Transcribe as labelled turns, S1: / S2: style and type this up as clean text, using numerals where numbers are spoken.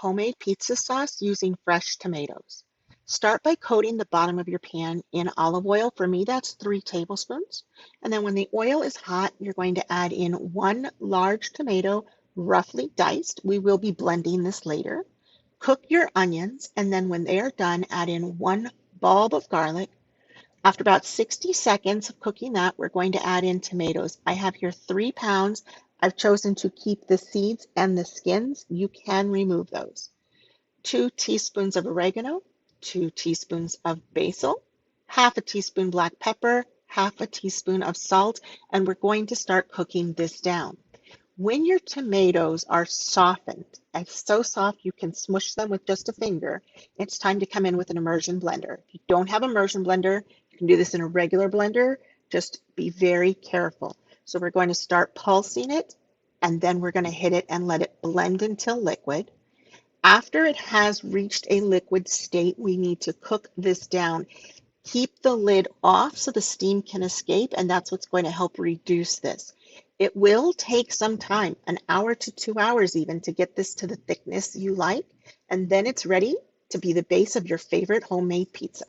S1: homemade pizza sauce using fresh tomatoes. Start by coating the bottom of your pan in olive oil. For me, that's 3 tablespoons. And then when the oil is hot, you're going to add in 1 large tomato, roughly diced. We will be blending this later. Cook your onions, and then when they are done, add in 1 bulb of garlic. After about 60 seconds of cooking that, we're going to add in tomatoes. I have here 3 pounds. I've chosen to keep the seeds and the skins. You can remove those. 2 teaspoons of oregano, 2 teaspoons of basil, half a teaspoon black pepper, half a teaspoon of salt, and we're going to start cooking this down. When your tomatoes are softened, and so soft you can smush them with just a finger, it's time to come in with an immersion blender. If you don't have an immersion blender, you can do this in a regular blender. Just be very careful. So we're going to start pulsing it, and then we're going to hit it and let it blend until liquid. After it has reached a liquid state, we need to cook this down. Keep the lid off so the steam can escape, and that's what's going to help reduce this. It will take some time, an hour to 2 hours even, to get this to the thickness you like, and then it's ready to be the base of your favorite homemade pizza.